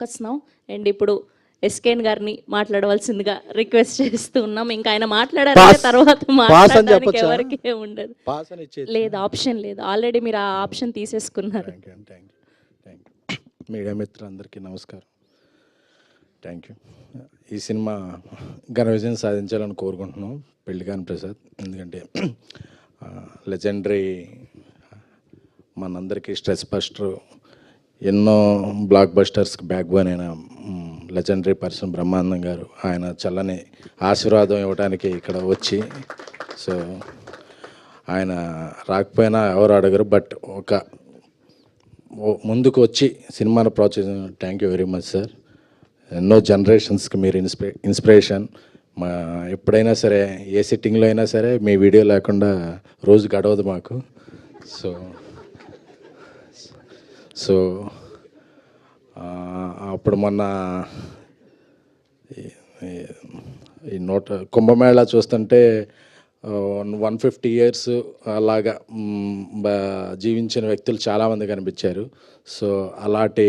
Focus now. And ఇప్పుడు ఎస్కేన్ గారిని మాట్లాడవలసిందిగా రిక్వెస్ట్ చేస్తూ ఉన్నాం. ఇంకా ఆయన మాట్లాడారంటే తర్వాత మాట్లాడడానికి ఎవరికి ఉండదు. లేదు, ఆప్షన్ లేదు. ఆల్రెడీ మీరు ఆ ఆప్షన్ తీసేసుకున్నారు. మీడియా మిత్రులందరికీ నమస్కారం. Thank you. ఈ సినిమా ఘన విజయం సాధించాలని కోరుకుంటున్నాం. పెళ్లికాని ప్రసాద్, ఎందుకంటే లెజెండరీ, మనందరికీ స్ట్రెస్ బస్టర్, ఎన్నో బ్లాక్ బస్టర్స్కి బ్యాక్ బోన్ అయిన లెజెండరీ పర్సన్ బ్రహ్మానందం గారు, ఆయన చల్లని ఆశీర్వాదం ఇవ్వడానికి ఇక్కడ వచ్చి, సో ఆయన రాకపోయినా ఎవరు అడగరు, బట్ ఒక ముందుకు వచ్చి సినిమాను ప్రోత్సహించిన thank you very much sir. ఎన్నో జనరేషన్స్కి మీరు ఇన్స్పిరేషన్. మా ఎప్పుడైనా సరే, ఏ సిట్టింగ్లో అయినా సరే మీ వీడియో లేకుండా రోజు గడవదు మాకు. సో అప్పుడు మొన్న ఈ కుంభమేళా చూస్తుంటే 150 years అలాగా జీవించిన వ్యక్తులు చాలామంది కనిపించారు. సో అలాంటి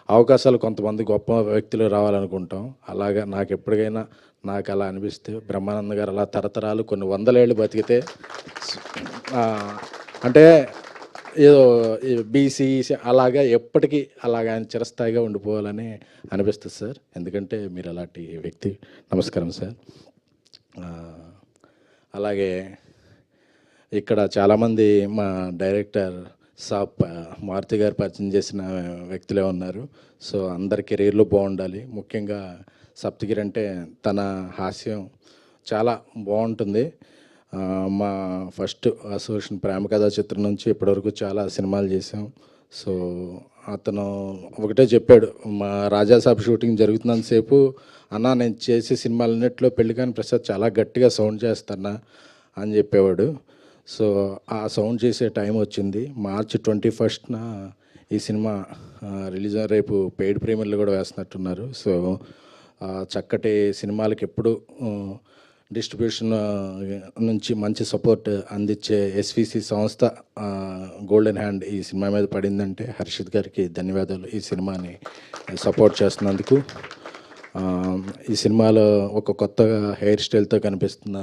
అవకాశాలు కొంతమంది గొప్ప వ్యక్తులు రావాలనుకుంటాం. అలాగా నాకు ఎప్పటికైనా నాకు అలా అనిపిస్తే, బ్రహ్మానంద గారు అలా తరతరాలు కొన్ని 100 ఏళ్ళు బతికితే, అంటే ఏదో బీసీ అలాగా ఎప్పటికీ అలాగా ఆయన చిరస్థాయిగా ఉండిపోవాలని అనిపిస్తుంది సార్. ఎందుకంటే మీరు అలాంటి వ్యక్తి. నమస్కారం సార్. అలాగే ఇక్కడ చాలామంది మా డైరెక్టర్ సాబ్ మారుతి గారు పరిచయం చేసిన వ్యక్తులే ఉన్నారు. సో అందరి కెరీర్లో బాగుండాలి. ముఖ్యంగా సప్తగిరి అంటే తన హాస్యం చాలా బాగుంటుంది. మా ఫస్ట్ అసోసియేషన్ ప్రేమ కథా చిత్రం నుంచి ఇప్పటివరకు చాలా సినిమాలు చేసాం. సో అతను ఒకటే చెప్పాడు, మా రాజాసాబ్ షూటింగ్ జరుగుతున్నంతసేపు, అన్న నేను చేసే సినిమాలన్నింటిలో పెళ్లికాని ప్రసాద్ చాలా గట్టిగా సౌండ్ చేస్తానా అని చెప్పేవాడు. సో ఆ సౌండ్ చేసే టైం వచ్చింది. March 21st ఈ సినిమా రిలీజ్. రేపు పెయిడ్ ప్రీమియర్లు కూడా వేస్తున్నట్టున్నారు. సో చక్కటి సినిమాలకి ఎప్పుడు డిస్ట్రిబ్యూషన్ నుంచి మంచి సపోర్ట్ అందించే ఎస్విసి సంస్థ గోల్డెన్ హ్యాండ్ ఈ సినిమా మీద పడిందంటే హర్షిత్ గారికి ధన్యవాదాలు. ఈ సినిమాని సపోర్ట్ చేస్తున్నందుకు. ఈ సినిమాలో ఒక కొత్త హెయిర్ స్టైల్తో కనిపిస్తున్న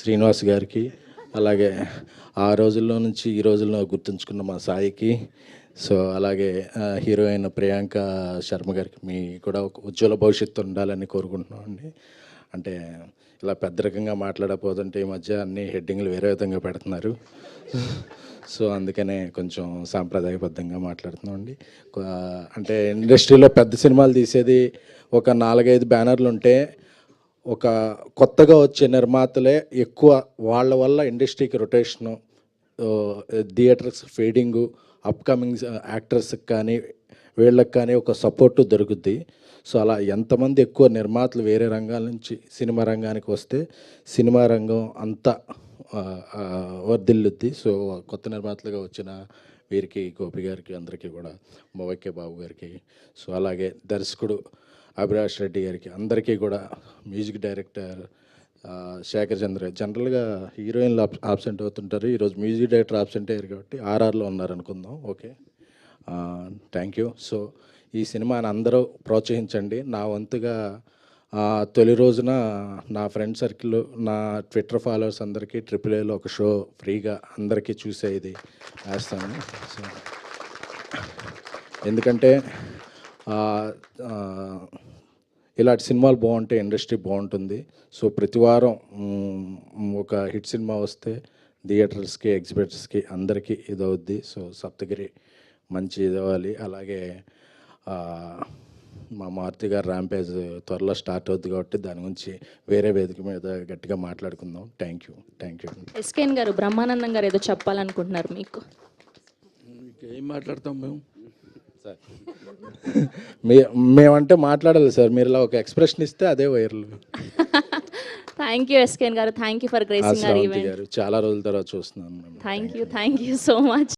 శ్రీనివాస్ గారికి, అలాగే ఆ రోజుల్లో నుంచి ఈ రోజుల్లో గుర్తుంచుకున్న మా సాయికి, సో అలాగే హీరోయిన్ ప్రియాంక శర్మ గారికి, మీ కూడా ఒక ఉజ్వల భవిష్యత్తు ఉండాలని కోరుకుంటున్నాం అండి. అంటే ఇలా పెద్ద రకంగా మాట్లాడకపోతుంటే ఈ మధ్య అన్ని హెడ్డింగ్లు వేరే విధంగా పెడుతున్నారు. సో అందుకనే కొంచెం సాంప్రదాయబద్ధంగా మాట్లాడుతున్నాం అండి. అంటే ఇండస్ట్రీలో పెద్ద సినిమాలు తీసేది ఒక 4-5 బ్యానర్లు ఉంటే, ఒక కొత్తగా వచ్చే నిర్మాతలే ఎక్కువ. వాళ్ళ వల్ల ఇండస్ట్రీకి రొటేషను, థియేటర్స్ ఫీడింగు, అప్కమింగ్ యాక్టర్స్కి కానీ వీళ్ళకి కానీ ఒక సపోర్టు దొరుకుద్ది. సో అలా ఎంతమంది ఎక్కువ నిర్మాతలు వేరే రంగాల నుంచి సినిమా రంగానికి వస్తే సినిమా రంగం అంతా వర్ధిల్లుద్ది. సో కొత్త నిర్మాతలుగా వచ్చిన వీరికి, గోపి గారికి, అందరికీ కూడా, మొవైకే బాబు గారికి, సో అలాగే దర్శకుడు అభిలాష్ రెడ్డి గారికి, అందరికీ కూడా, మ్యూజిక్ డైరెక్టర్ శేఖర్ చంద్ర. జనరల్గా హీరోయిన్లు ఆబ్సెంట్ అవుతుంటారు, ఈరోజు మ్యూజిక్ డైరెక్టర్ ఆబ్సెంట్ అయ్యారు కాబట్టి ఆర్ఆర్లో ఉన్నారనుకుందాం. Okay, thank you. సో ఈ సినిమాని అందరూ ప్రోత్సహించండి. నా వంతుగా తొలి రోజున నా ఫ్రెండ్ సర్కిల్, నా ట్విట్టర్ ఫాలోవర్స్ అందరికీ AAAలో ఒక షో ఫ్రీగా అందరికీ చూసే ఇది వేస్తాను. సో ఎందుకంటే ఇలాంటి సినిమాలు బాగుంటే ఇండస్ట్రీ బాగుంటుంది. సో ప్రతి వారం ఒక హిట్ సినిమా వస్తే థియేటర్స్కి, ఎగ్జిబిటర్స్కి అందరికీ ఇది అవుద్ది. సో సప్తగిరి మంచి ఇది అవ్వాలి. అలాగే మా మారుతి గారు ర్యాంపేజ్ త్వరలో స్టార్ట్ అవుద్ది కాబట్టి దాని గురించి వేరే వేదిక మీద గట్టిగా మాట్లాడుకుందాం. Thank you. ఎస్కేన్ గారు, బ్రహ్మానందం గారు ఏదో చెప్పాలనుకుంటున్నారు మీకు. ఏం మాట్లాడతాం మేము సార్? మేమంటే మాట్లాడాలి సార్, మీరు ఇలా ఒక ఎక్స్ప్రెషన్ ఇస్తే అదే వైరల్. థ్యాంక్ యూ ఎస్కేన్ గారు. Thank you for gracing our event. చాలా రోజుల తర్వాత చూస్తున్నాను. Thank you so much.